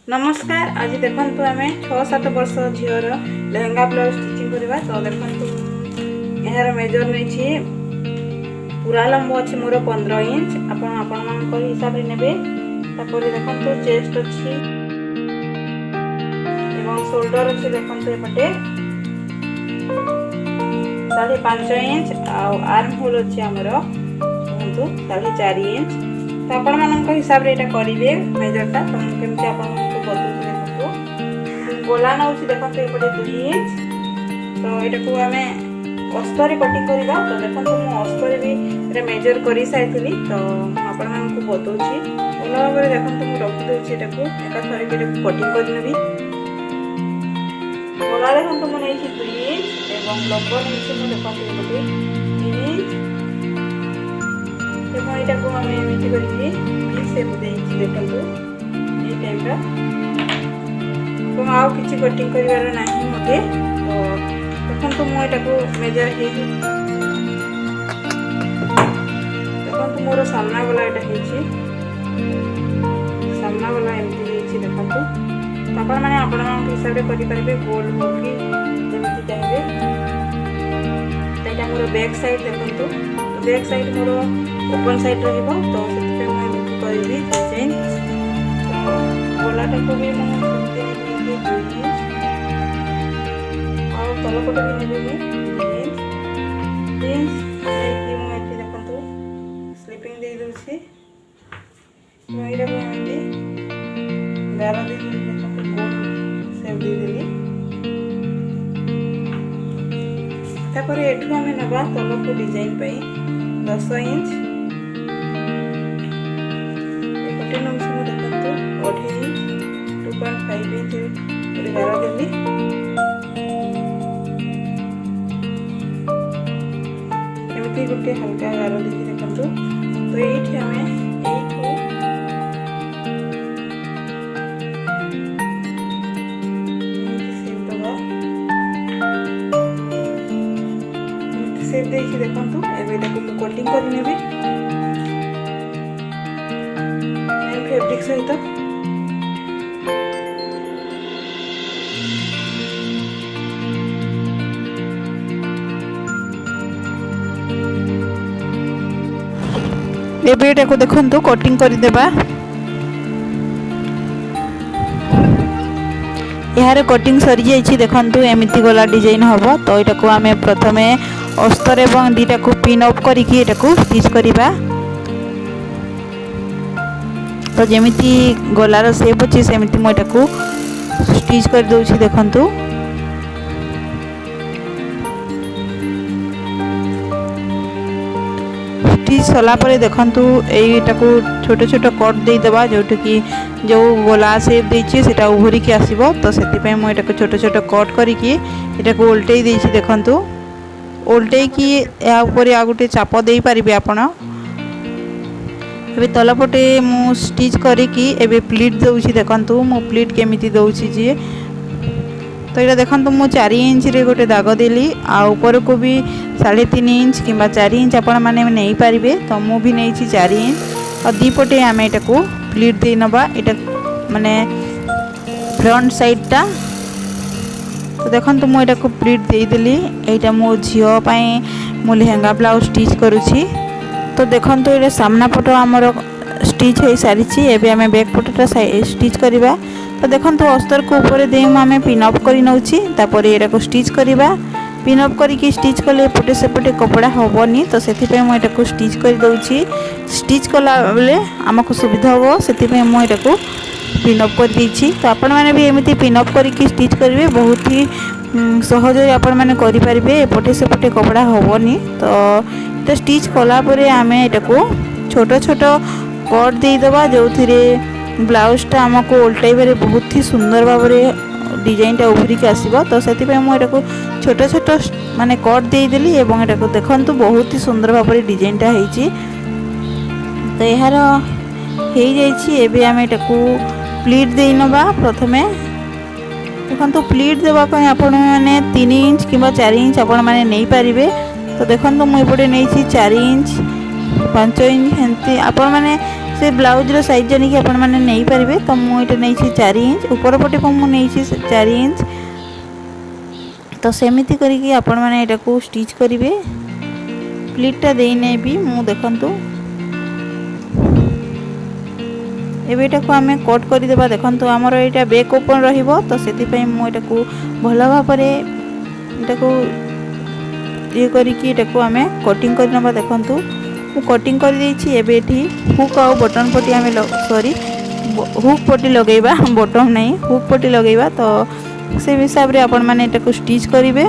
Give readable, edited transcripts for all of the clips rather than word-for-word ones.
नमस्कार। आज देखु आम 6-7 वर्ष झीवर लेहेंगा ब्लाउज स्टिचिंग करवा। तो देखु यार मेजर नहीं पूरा लंब अच्छे मोर 15 इंच। आपण हिसाब से नेबे। देखो चेस्ट अच्छी शोल्डर अच्छे। देखो एपटे 5.5 इंच आर्म होल अच्छे आमर 4.5 इंच। तो आपण हिसाब से यहाँ करेंगे मेजरटा। तो मुझे बदलूँ देखो गोला नौ देखो ये 2 इंच। तो यहाँ को आम अस्तर कटिंग करवा। तो देखो मुझे अस्तर भी मेजर कर सारी। तो आपको बतौची भल भाव में देखो मुझे रखीदे एका थरक कटिंग करनेबी। गोला देखो मुझे 2 इंच और लंब नहीं देखो 3 इंच। यहाँ को आम एमती करके सेप देखो ये टाइप तो आउ किसी कटिंग कर ना मत। तो देखो मुझे मेजर देखो मोर सामना गला यहाँ सामना गला एमती देखो। तो आप हिसाब से करेंगे गोल हो कि जमी चाहिए। यहाँ मोर बैक साइड देखो। तो back side more open side रही। तो से करी डिजाइन गोलाटा को भी तलपटे भी नेबी 3 इंच मुझे देखो स्लीपिंग दे दूसरी। यहाँ को एमती 11 दिन गोल सेप देदेली। तापर एठू आम नवा तलक डिजाइन 10 इंच एपटे नौ देखो 2.5 इंच 2.5 इंच गार देली। एमती गोटे हल्का गार देखिए देखो। तो ये आम सेप देखिए देखो। एवं कटिंग करने फैब्रिक सहित एटा को देखो कटिंग करदेबा। यार कटिंग सरी जाइए देखो एमती गला डिजाइन हम। तो यहाँ को आम प्रथम अस्तर एवं दीटा को पिन अप करके स्टिच करवा। तो जमीती गलार सेप अच्छे सेमती मुझे को स्टिच कर दूसरी देखो। स्टिच सलापर देखु यहीटा को छोट छोट कट देदेबा जो कि जो गोला सेप देछि सेटा उभरी के आसीबो। तो सेति मुझे छोट छोट कट करके यहाँ को उल्टे देछि देखु। उल्टे कि या ऊपर आ गोटे चाप दे पारिबे आपण। एबे तलपटे मु स्टिच करिकी एबे प्लीट दउछि देखु। मु प्लीट केमिति दउछि जे। तो ये देखो मु 4 इंच रे गोटे दाग देली। आ ऊपर को भी 3.5 इंच कि 4 इंच आपण माने नहीं पारिबे। तो मु भी नहीं 4 इंच और दीपटे आम यहाँ को प्लीट दे नबा। यहाँ माने फ्रंट साइडटा। तो देखो मुझे को प्लीट देदेली। यहाँ मो झील मु लेहेंगा ब्लाउज स्टिच करुछि। तो देखो ये सामना पट आमर स्टिच हो सारी। एवं आम बैक पटटा स्टिच करवा। तो देखो अस्तर को ऊपर दे आम पिन अप कर नौची। यहाँ को स्टिच करवा। पिन अप करके स्टिच कले एपटे सेपटे कपड़ा हेनी। तो से मुझे को स्टिच कर दूसरी। स्टिच कला बेले आमको सुविधा हम से मुझे को पिन अप कर देछि। तो आपण मैंने भी एमती पिन अप करके स्टिच करेंगे बहुत ही सहज आपण मैंने करेंगे। एपटे सेपटे कपड़ा हेनी। तो स्टिच कलापर आम यहाँ को छोट छोट कट देदेबा जो ब्लाउजटा आमको उल्टाइबारे बहुत ही सुंदर भाव में डिजाइनटा उभरी के आसो। तो से मुझे को छोट छोट माने कट देदेली। एवं यहाँ को देखो बहुत ही सुंदर भाव में डिजाइनटा होइछि। तो यार हो जाइए आम यहाँ को प्लीट दे नबा। प्रथमे देखो प्लीट देवाई आपण मैंने 3 इंच कि 4 इंच आपण मैंने नहीं पारिबे। तो देखो मुझे नहीं 4 इंच 5 इंच एमती आपण मैंने से ब्लाउज रो साइज जानी कि आपण माने नहीं पारिबे। तो मु एटा नै छी 4 इंच, ऊपर पटे को मु नै छी 4 इंच। तो सेमिति करिकी आपण माने एटा को स्टिच करिवे। प्लीटटा देई नै भी मु देखंतु एबेटा को आमे कट करि देबा। देखंतु हमर एटा बैक ओपन रहिबो, तो सेति पई मु एटा को भला भाबरे एटा को ये करिकी एटा को आमे कटिंग करि नबा। देखंतु मु कटिंग कर देछि। एबे एठी हुक आ बटन पट्टी आमे सॉरी हुक पट्टी लगेबा, बटन नहीं हुक पट्टी लगेबा। तो से हिसाब रे आपण माने एटा को स्टिच करिवे।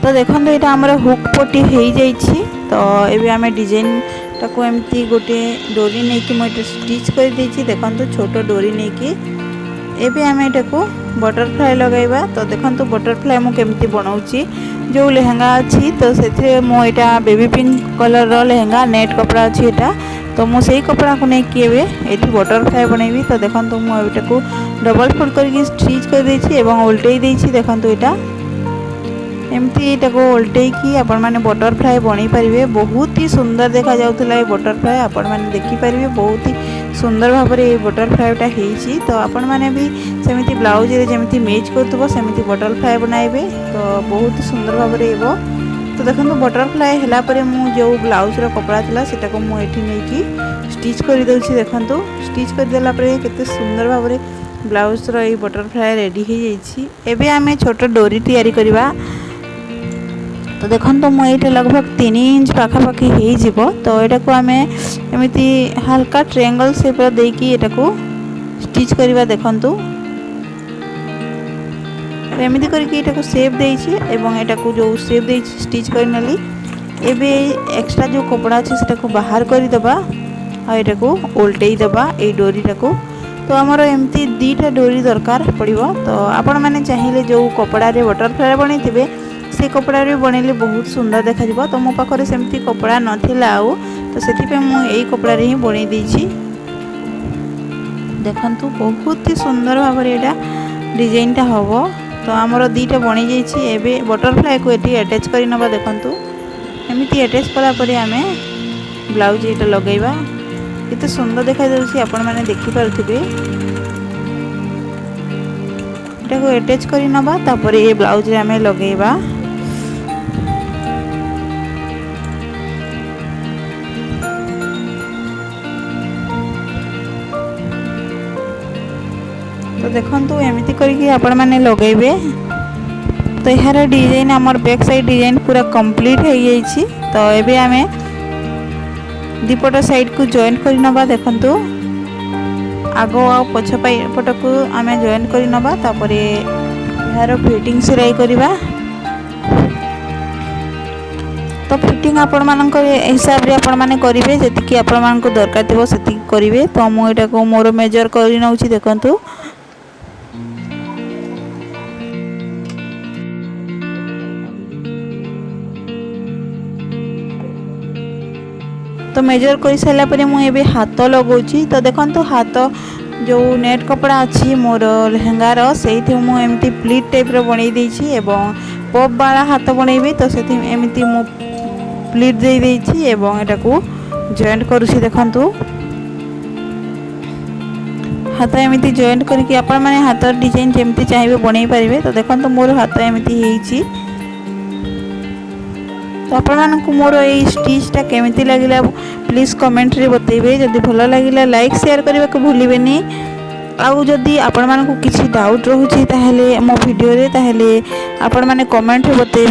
तो देखो ये आमर हुक पट्टी हो जाइए। तो ये आम डिजाइन टाको एमती गोटे डोरी नहीं कि मुझे स्टिच कर देछि। देखो छोट डोरी नहीं कि एबे आम यहाँ को बटरफ्लाई लगेगा। तो देखो बटरफ्लाई मुझे केमती बनाऊँगी। जो लेहेंगा अच्छी तो से मुझा बेबी पिंक कलर रो लेहेंगा नेट कपड़ा अच्छी एटा। तो मुझे कपड़ा को लेकिन ये बटरफ्लाई बनैबी। तो देखो मुझे को डबल फोल्ड करके स्टिच कर देछि एवं उल्टै देछि। देखो यहाँ एमती यहाँ को उल्टे कि आपण मैंने बटरफ्लाई बन पारे। बहुत ही सुंदर देखा जाउथला ये बटरफ्लाई। आपण मैंने देखिपारे बहुत ही सुंदर भाव में ये बटरफ्लाईटा होती। तो आपण मैंने भी सेमती ब्लाउज रे जेमती मैच करथबो सेमती बटरफ्लाई बनाइबे। तो बहुत ही सुंदर भाव में हेबो। तो देखो बटरफ्लाई हैला परे मु जो ब्लाउज रो कपड़ा थिला सेटा को मु एठी नै कि स्टिच कर दउछि। देखंतु स्टिच कर देला परे केते सुंदर भाव में ब्लाउज रो ये बटरफ्लाई रेडी हो जाइछि। एबे आमे छोट डोरी तैयारी करबा। तो देखो मुझे लगभग 3 इंच पाखापाखि हो। तो यहाँ को आम एमती हल्का ट्रायंगल शेप देकी यहाँ को स्टिच करवा। देखंतु एमती करके को शेप देछि एवं यहाँ को जो शेप दे स्टिच करनेली। एबे एक्स्ट्रा जो कपड़ा अच्छे से बाहर करदेबा आ यहाँ को उल्टै देबा ये डोरीटा को। तो आमर एमती 2टा डोरी दरकार पड़िबो। तो आपण माने चाहिए जो कपड़ा रे बटरफ्लाई बनै से कपड़ा रे बनैले बहुत सुंदर देखा जिवो। तो मो पाखरे सेमती कपड़ा नथिला आउ तो सेति पे मु एई कपड़ा रे ही बनै देछि। देखंतु बहुत ही सुंदर भाव रे एटा डिजाइनटा हबो। तो आमर 2टा बनै जाइछि। एबे बटरफ्लाई को एटी अटैच करि नबा। देखंतु एमिति अटैच कला परे आमे ब्लाउज एटा लगैबा। केते सुंदर देखा जाउछि आपण माने देखि पारुथिबे। एटा को अटैच करि नबा तापरे ए ब्लाउज रे आमे लगैबा। तो देखंतु एमिति करके आपण माने लगेबे। तो यार डिजाइन आमर बैक साइड डिजाइन पूरा कंप्लीट हो जाइछि। तो एबे आमे दीपट साइड को जॉइन करि नबा। देखंतु आगो आ पछ पट को आमे जॉइन करि नबा। तापरे यार फिटिंग सिलाई करिबा। तो फिटिंग आपण मानक हिसाब रे आपण माने करिवे जति कि आपण मानक दरकार थिबो सेति करिवे। तो मु एटा को मोर मेजर करि नउछि। देखंतु तो मेजर कर सारा पर मुझे हाथ लगौची। तो देखो हाथ जो नेट कपड़ा अच्छी मोर लेहेंगार से मुझे प्लीट टाइप बनई देछि एवं पप वाला हाथ बनैबी। तो से एमती मु प्लीट दे देछि एवं एटा को जॉइंट करूछि। देखंतु हाथ एमती जॉइंट करके आपण माने हाथ डिजाइन जेमती चाहिए बनई पारिबे। तो देखंतु मोर हाथ एमती हेछि। तो आपण मानकु मोर ए स्टिचटा केमिति लागिला प्लीज कमेंट रे बतेबे। जदि भलो लागिला लाइक शेयर करबा को भूलिबेनी। आउ जदि आपण मानकु किछि डाउट रहउछि ताहेले मो वीडियो रे ताहेले आपण माने कमेंट रे बतेबे।